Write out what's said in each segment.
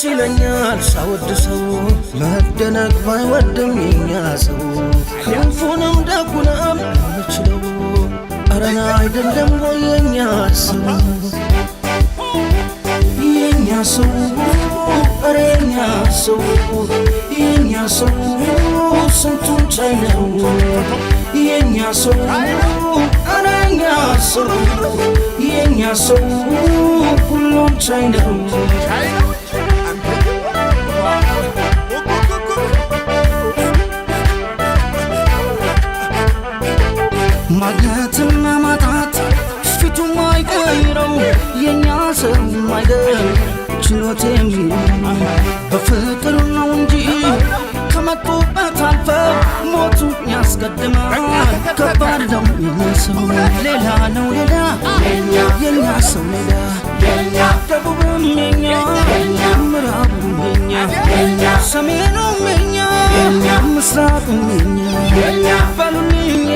ይለኛል ሳወድሰው መደነቅ ባይወድም የኛ ሰው ክንፉንም ደጉንም ምችለው አረና አይደለም ወይ የኛ ሰው የኛ ሰው አረ የኛ ሰው የኛ ሰው ስንቱን ቻይ ነው የኛ ሰው አረ የኛ ሰው የኛ ሰው ሁሉን ቻይ ነው ማግኘትና ማጣት ፊቱ ማይቀይረው የኛ ሰው ማይገር ችሎት የሚለው በፍቅር ነው እንጂ ከመጡበት አልፈው ሞቱ ያስቀድማል ከባድ ነው የኛ ሰው ሌላ ነው ሌላ የኛ ሰው ሌላ ደቡብም የኛ ምዕራቡም የኛ ሰሜኑም የኛ ምስራቁም የኛ በሉልኝ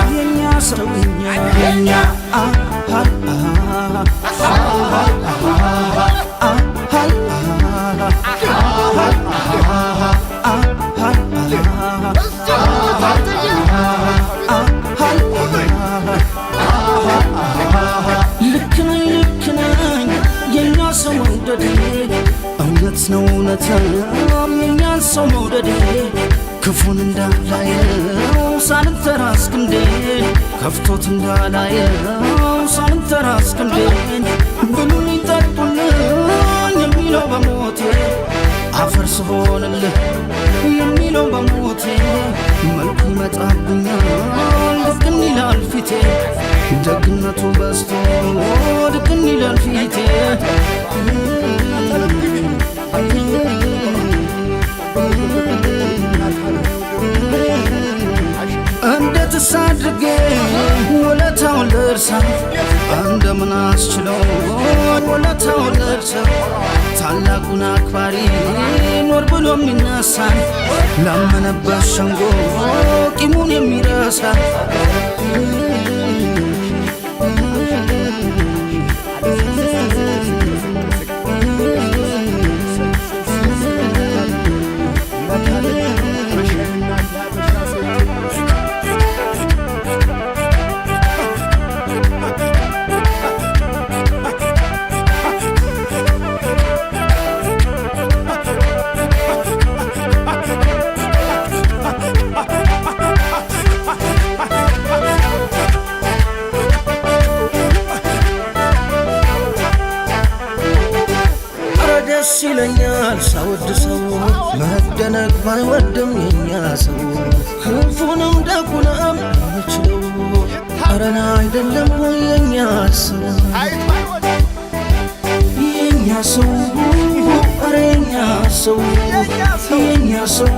የኛ ሰው የኛ ልክ ነኝ የኛ ሰው መውደዴ እውነት ነው እውነት የኛን ሰው መውደዴ ክፉን እንዳላየው ሳልተራስ ክንዴን ከፍቶት እንዳላየው ሳልተራስ ክንዴን ብሉልኝ ጠጡልኝ የሚለው በሞቴ አፈር ስሆንልህ የሚለው በሞቴ መልኩ ይመጣብኛል ድቅን ይላል ፊቴ ደግነቱ በዝቶ ድቅን ይላል ፊቴ እንዴትስ አድርጌ ውለታውን ልርሳ እንደምን አስችለው ውለታውን ልርሳ ታላቁን አክባሪ ኖር ብሎ የሚነሳን ላመነበት ሸንጎ ቂሙን የሚረሳ ደስ ይለኛል ሳወድሰው መደነቅ ባይወድም የኛ ሰው ክንፉንም ደጉንም ምችለው አረና አይደለም ወይ የኛ ሰው የኛ ሰው አረ የኛ ሰው የኛ ሰው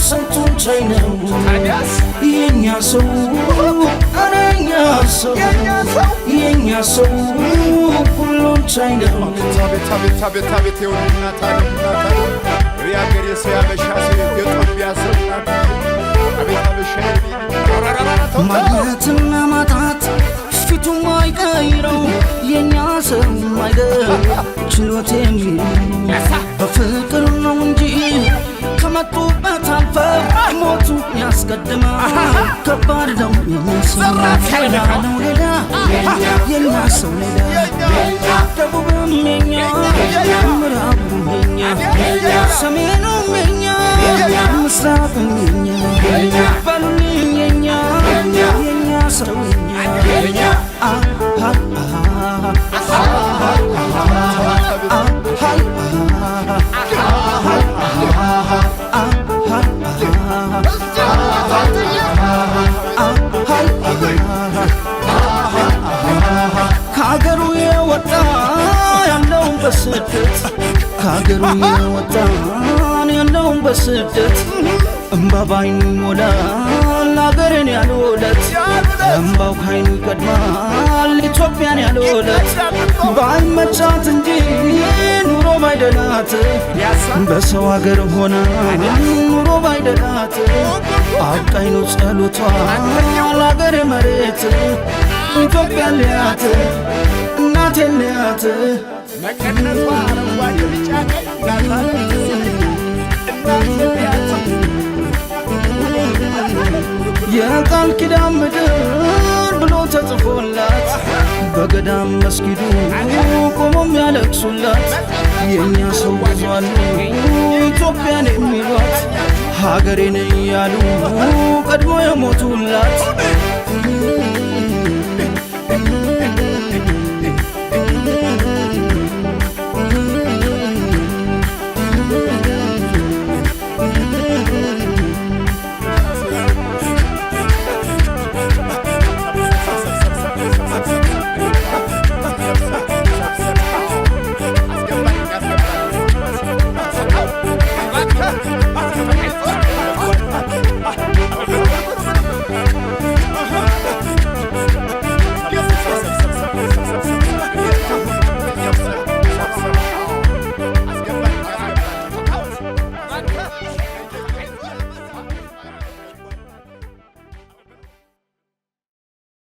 ስንቱን ቻይ ነው የኛ ሰው አረ የኛ ሰው የኛ ሰው ሁሉን ቻይ ነው ቤት የወድናታ የአገሬ ሰው ያበሻ ሰው የጦቢያ ሰው ማግኘትና ማጣት ፊቱ ማይቀይረው የኛ ሰው ማይገር ችሎት የሚለው በፍቅር ነው እንጂ ከመጡበት አልፈው ሞቱ ያስቀድማል ከባድ ነው የኛ ሰው ሌላ ነው ሌላ የኛ ሰው ሌላ ደቡብም የኛ ምዕራቡም የኛ ሰሜኑም የኛ ምስራቁም የኛ በሉልኝ የኛ ሰው የኛ ከሀገሩ የወጣ ያለውን በስደት ከሀገሩ የወጣ ያለውን በስደት እምባ ባይኑ ይሞላል አገርን ያልወለት እምባው ካይኑ ይቀድማል ኢትዮጵያን ያልወለት ባይመቻት እንጂ ኑሮ ባይደላት በሰው ሀገር ሆና ኑሮ ባይደላት አብቃይ ነው ጸሎቷ ለአገር መሬት ኢትዮጵያ ልያት እናቴ ልያት መቀነቷ አረንጓዴ ቢጫ ቀይ ናታለም እናት ቢያት የቃል ኪዳን ምድር ብሎ ተጽፎላት በገዳም መስጊዱ ቆሞም ያለቅሱላት የእኛ ሰው ብዙ አሉ ኢትዮጵያን የሚሏት ሀገሬን እያሉ ቀድሞ የሞቱላት